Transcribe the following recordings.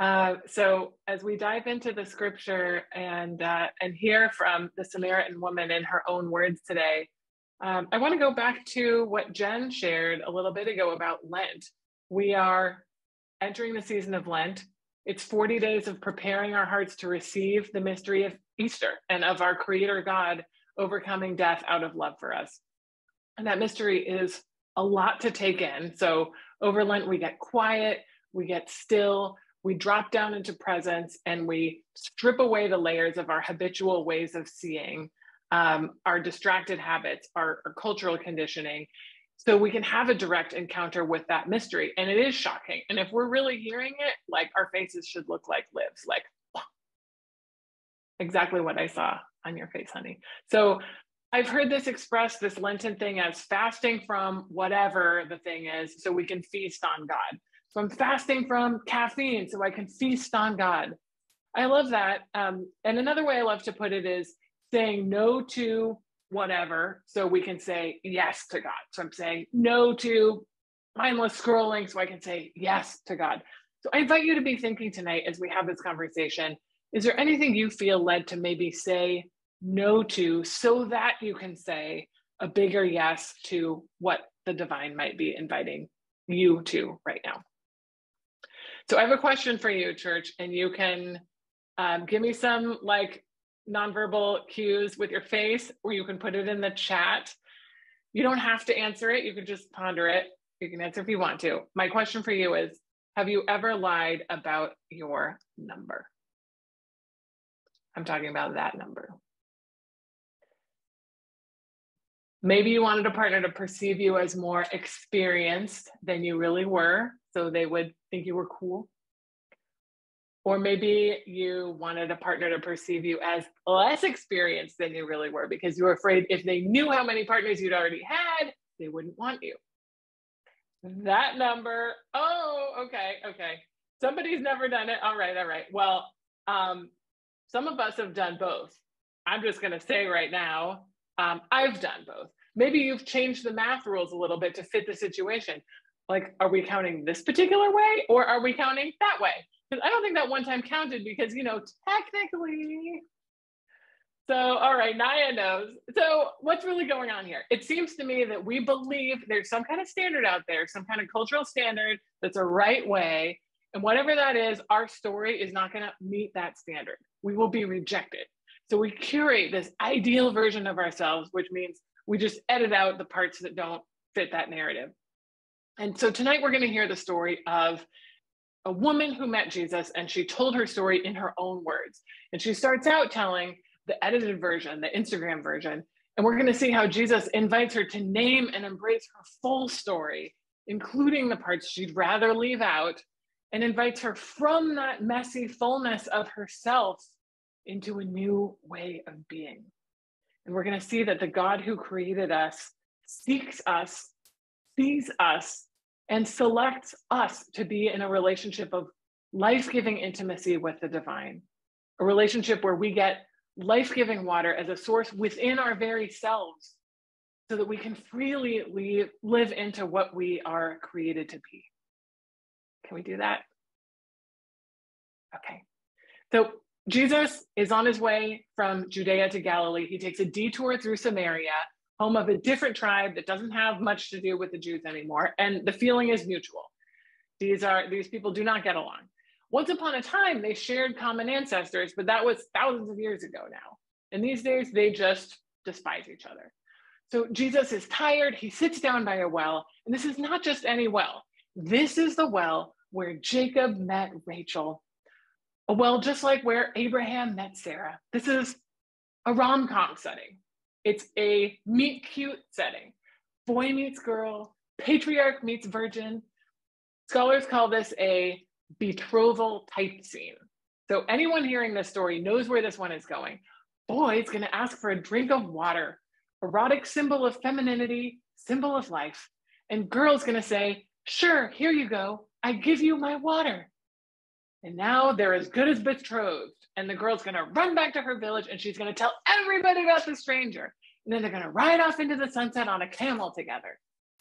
So as we dive into the scripture and hear from the Samaritan woman in her own words today, I want to go back to what Jen shared a little bit ago about Lent. We are entering the season of Lent. It's 40 days of preparing our hearts to receive the mystery of Easter and of our Creator God overcoming death out of love for us. And that mystery is a lot to take in. So over Lent, we get quiet, we get still, we drop down into presence, and we strip away the layers of our habitual ways of seeing, our distracted habits, our cultural conditioning, so we can have a direct encounter with that mystery. And it is shocking. And if we're really hearing it, like, our faces should look like lives, like, oh, exactly what I saw on your face, honey. So I've heard this expressed, this Lenten thing, as fasting from whatever the thing is so we can feast on God. So I'm fasting from caffeine so I can feast on God. I love that. And another way I love to put it is saying no to whatever so we can say yes to God. So I'm saying no to mindless scrolling so I can say yes to God. So I invite you to be thinking tonight as we have this conversation, is there anything you feel led to maybe say no to so that you can say a bigger yes to what the divine might be inviting you to right now? So I have a question for you, church, and you can give me some like nonverbal cues with your face, or you can put it in the chat. You don't have to answer it. You can just ponder it. You can answer if you want to. My question for you is, have you ever lied about your number? I'm talking about that number. Maybe you wanted a partner to perceive you as more experienced than you really were, so they would think you were cool. Or maybe you wanted a partner to perceive you as less experienced than you really were because you were afraid if they knew how many partners you'd already had, they wouldn't want you. That number, oh, okay. Somebody's never done it. All right. Well, some of us have done both. I'm just going to say right now, I've done both. Maybe you've changed the math rules a little bit to fit the situation. Like, are we counting this particular way or are we counting that way? Because I don't think that one time counted because, technically. So, all right, Naya knows. So what's really going on here? It seems to me that we believe there's some kind of standard out there, some kind of cultural standard that's a right way. And whatever that is, our story is not going to meet that standard. We will be rejected. So we curate this ideal version of ourselves, which means we just edit out the parts that don't fit that narrative. And so tonight we're going to hear the story of a woman who met Jesus, and she told her story in her own words. And she starts out telling the edited version, the Instagram version, and we're going to see how Jesus invites her to name and embrace her full story, including the parts she'd rather leave out, and invites her from that messy fullness of herself into a new way of being. And we're going to see that the God who created us seeks us, sees us, and selects us to be in a relationship of life-giving intimacy with the divine, a relationship where we get life-giving water as a source within our very selves so that we can freely live into what we are created to be. Can we do that? Okay. So Jesus is on his way from Judea to Galilee. He takes a detour through Samaria, home of a different tribe that doesn't have much to do with the Jews anymore. And the feeling is mutual. These people do not get along. Once upon a time, they shared common ancestors, but that was thousands of years ago now. And these days, they just despise each other. So Jesus is tired. He sits down by a well. And this is not just any well. This is the well where Jacob met Rachel. A well just like where Abraham met Sarah. This is a rom-com setting. It's a meet cute setting. Boy meets girl, patriarch meets virgin. Scholars call this a betrothal type scene. So anyone hearing this story knows where this one is going. Boy's going to ask for a drink of water, erotic symbol of femininity, symbol of life. And girl's going to say, sure, here you go. I give you my water. And now they're as good as betrothed. And the girl's going to run back to her village and she's going to tell everybody about the stranger. And then they're going to ride off into the sunset on a camel together.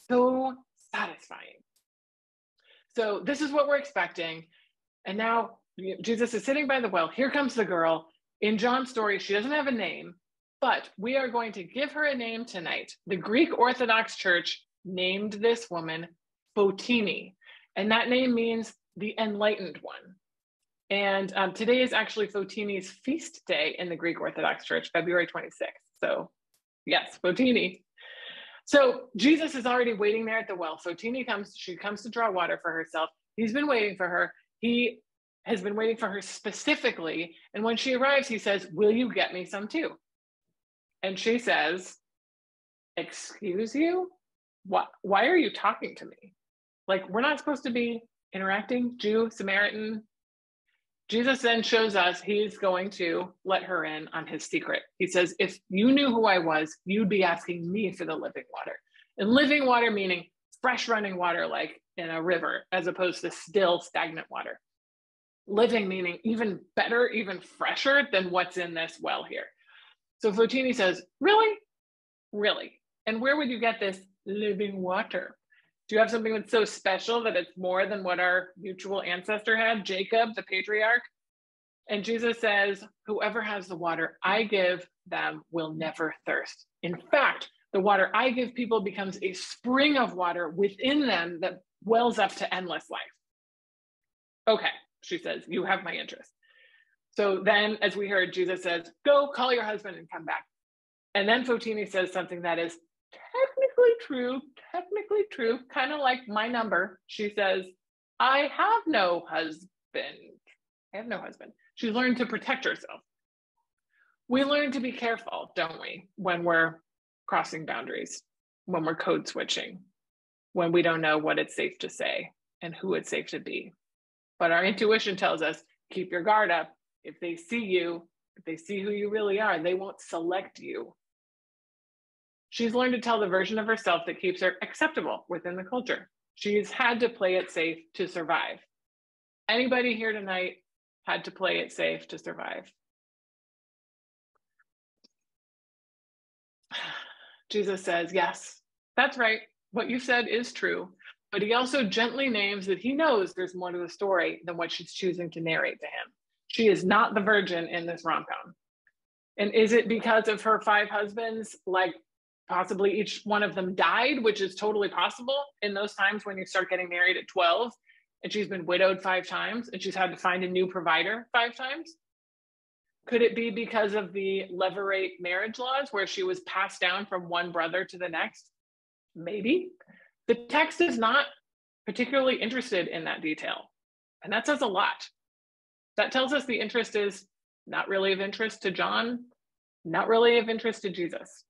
So satisfying. So this is what we're expecting. And now Jesus is sitting by the well. Here comes the girl. In John's story, she doesn't have a name, but we are going to give her a name tonight. The Greek Orthodox Church named this woman Fotini, and that name means the enlightened one. And today is actually Fotini's feast day in the Greek Orthodox Church, February 26th. So yes, Fotini. So Jesus is already waiting there at the well. Fotini comes, she comes to draw water for herself. He's been waiting for her. He has been waiting for her specifically. And when she arrives, he says, will you get me some too? And she says, excuse you? Why are you talking to me? Like, we're not supposed to be interacting, Jew, Samaritan. Jesus then shows us he's going to let her in on his secret. He says, if you knew who I was, you'd be asking me for the living water. And living water meaning fresh running water, like in a river, as opposed to still stagnant water. Living meaning even better, even fresher than what's in this well here. So Fotini says, really? Really? And where would you get this living water? Do you have something that's so special that it's more than what our mutual ancestor had, Jacob, the patriarch? And Jesus says, whoever has the water I give them will never thirst. In fact, the water I give people becomes a spring of water within them that wells up to endless life. Okay, she says, you have my interest. So then, as we heard, Jesus says, go call your husband and come back. And then Fotini says something that is technically true, kind of like my number. She says, I have no husband. She learned to protect herself. We learn to be careful, don't we, when we're crossing boundaries, when we're code switching, when we don't know what it's safe to say and who it's safe to be. But our intuition tells us, keep your guard up. If they see you, if they see who you really are, they won't select you. She's learned to tell the version of herself that keeps her acceptable within the culture. She's had to play it safe to survive. Anybody here tonight had to play it safe to survive? Jesus says, yes, that's right. What you said is true. But he also gently names that he knows there's more to the story than what she's choosing to narrate to him. She is not the virgin in this rom-com. And is it because of her 5 husbands, like possibly each one of them died, which is totally possible in those times when you start getting married at 12, and she's been widowed 5 times, and she's had to find a new provider 5 times? Could it be because of the levirate marriage laws where she was passed down from one brother to the next? Maybe. The text is not particularly interested in that detail, and that says a lot. That tells us the interest is not really of interest to John, not really of interest to Jesus.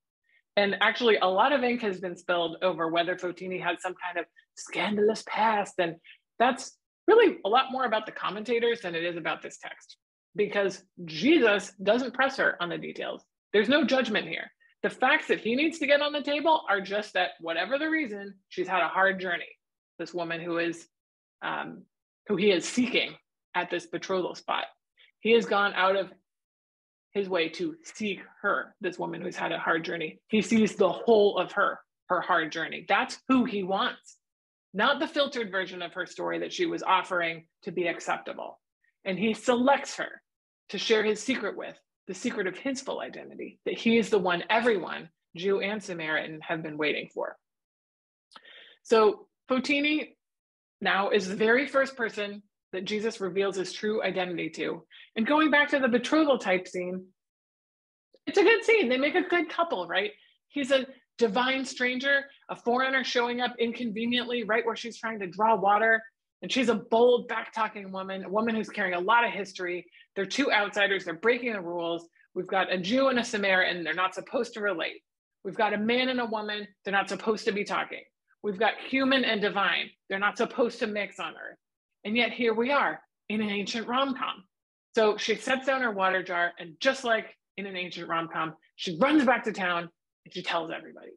And actually, a lot of ink has been spilled over whether Fotini had some kind of scandalous past. And that's really a lot more about the commentators than it is about this text, because Jesus doesn't press her on the details. There's no judgment here. The facts that he needs to get on the table are just that whatever the reason, she's had a hard journey. This woman who he is seeking at this betrothal spot. He has gone out of his way to seek her, this woman who's had a hard journey. He sees the whole of her hard journey. That's who he wants, not the filtered version of her story that she was offering to be acceptable. And he selects her to share his secret with, the secret of his full identity, that he is the one everyone, Jew and Samaritan, have been waiting for. So Fotini now is the very first person that Jesus reveals his true identity to. And going back to the betrothal type scene, it's a good scene. They make a good couple, right? He's a divine stranger, a foreigner showing up inconveniently right where she's trying to draw water. And she's a bold, back-talking woman, a woman who's carrying a lot of history. They're 2 outsiders. They're breaking the rules. We've got a Jew and a Samaritan. They're not supposed to relate. We've got a man and a woman. They're not supposed to be talking. We've got human and divine. They're not supposed to mix on earth. And yet here we are in an ancient rom-com. So she sets down her water jar, and just like in an ancient rom-com, she runs back to town and she tells everybody.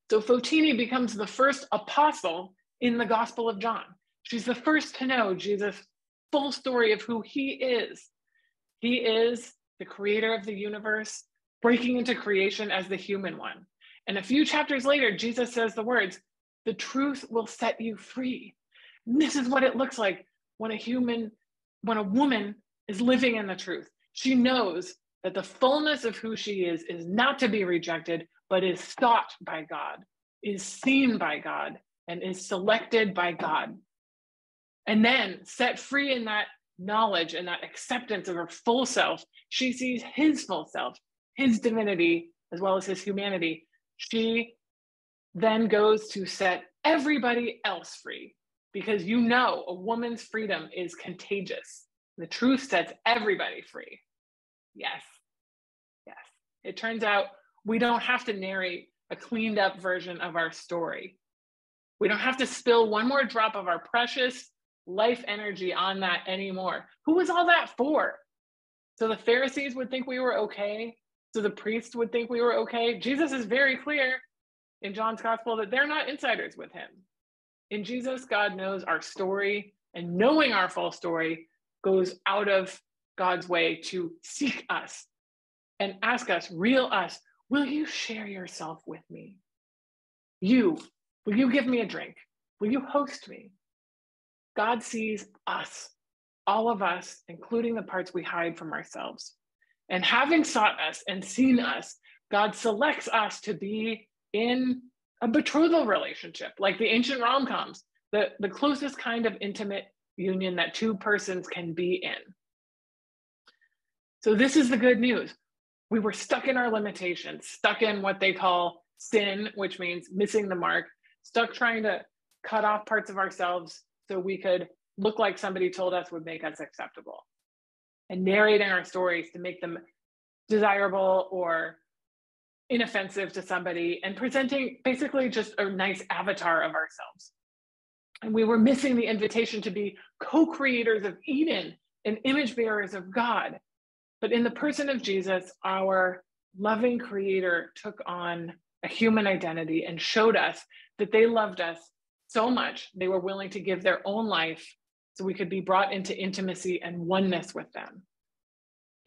So Fotini becomes the first apostle in the Gospel of John. She's the first to know Jesus' full story of who he is. He is the creator of the universe, breaking into creation as the human one. And a few chapters later, Jesus says the words, "The truth will set you free." And this is what it looks like when a human when a woman is living in the truth, she knows that the fullness of who she is not to be rejected, but is sought by God, is seen by God, and is selected by God. And then set free in that knowledge and that acceptance of her full self, she sees his full self, his divinity, as well as his humanity. She then goes to set everybody else free, because you know a woman's freedom is contagious. The truth sets everybody free. Yes, yes. It turns out we don't have to narrate a cleaned up version of our story. We don't have to spill one more drop of our precious life energy on that anymore. Who was all that for? So the Pharisees would think we were okay. So the priests would think we were okay. Jesus is very clear in John's gospel that they're not insiders with him. In Jesus, God knows our story, and knowing our full story goes out of God's way to seek us and ask us, real us, will you share yourself with me? Will you give me a drink? Will you host me? God sees us, all of us, including the parts we hide from ourselves. And having sought us and seen us, God selects us to be in a betrothal relationship, like the ancient rom-coms, the closest kind of intimate union that two persons can be in. So this is the good news. We were stuck in our limitations, stuck in what they call sin, which means missing the mark, stuck trying to cut off parts of ourselves so we could look like somebody told us would make us acceptable, and narrating our stories to make them desirable or inoffensive to somebody, and presenting basically just a nice avatar of ourselves. And we were missing the invitation to be co-creators of Eden and image bearers of God. But in the person of Jesus, our loving creator took on a human identity and showed us that they loved us so much, they were willing to give their own life so we could be brought into intimacy and oneness with them.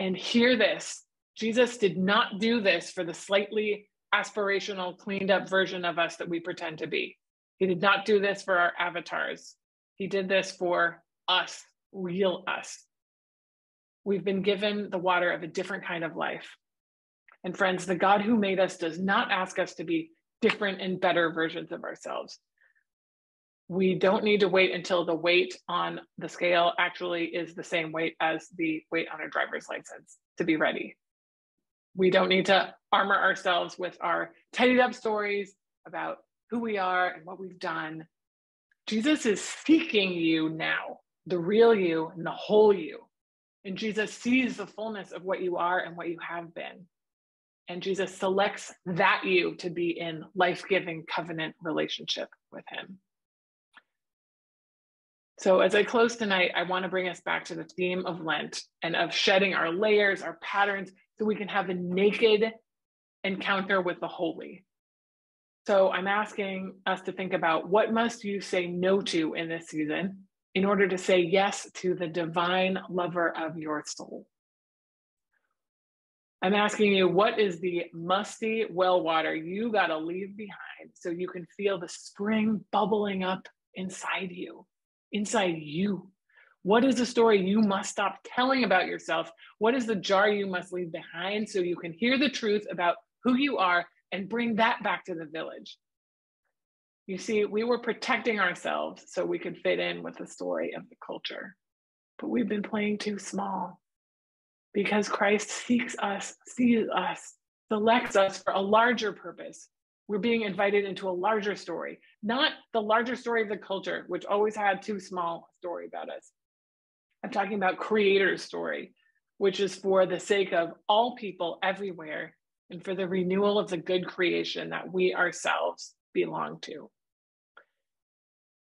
And hear this, Jesus did not do this for the slightly aspirational, cleaned up version of us that we pretend to be. He did not do this for our avatars. He did this for us, real us. We've been given the water of a different kind of life. And friends, the God who made us does not ask us to be different and better versions of ourselves. We don't need to wait until the weight on the scale actually is the same weight as the weight on a driver's license to be ready. We don't need to armor ourselves with our tidied up stories about who we are and what we've done. Jesus is seeking you now, the real you and the whole you. And Jesus sees the fullness of what you are and what you have been. And Jesus selects that you to be in life-giving covenant relationship with him. So as I close tonight, I want to bring us back to the theme of Lent and of shedding our layers, our patterns, so we can have a naked encounter with the holy. So I'm asking us to think about, what must you say no to in this season in order to say yes to the divine lover of your soul? I'm asking you, what is the musty well water you got to leave behind so you can feel the spring bubbling up inside you? What is the story you must stop telling about yourself? What is the jar you must leave behind so you can hear the truth about who you are and bring that back to the village? You see, we were protecting ourselves so we could fit in with the story of the culture, but we've been playing too small, because Christ seeks us, sees us, selects us for a larger purpose. We're being invited into a larger story, not the larger story of the culture, which always had too small a story about us. I'm talking about Creator's story, which is for the sake of all people everywhere and for the renewal of the good creation that we ourselves belong to.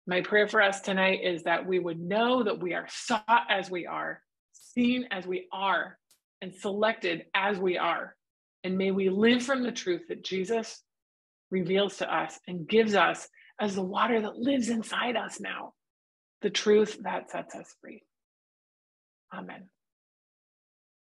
My prayer for us tonight is that we would know that we are sought as we are, seen as we are, and selected as we are. And may we live from the truth that Jesus reveals to us and gives us as the water that lives inside us now, the truth that sets us free. Amen.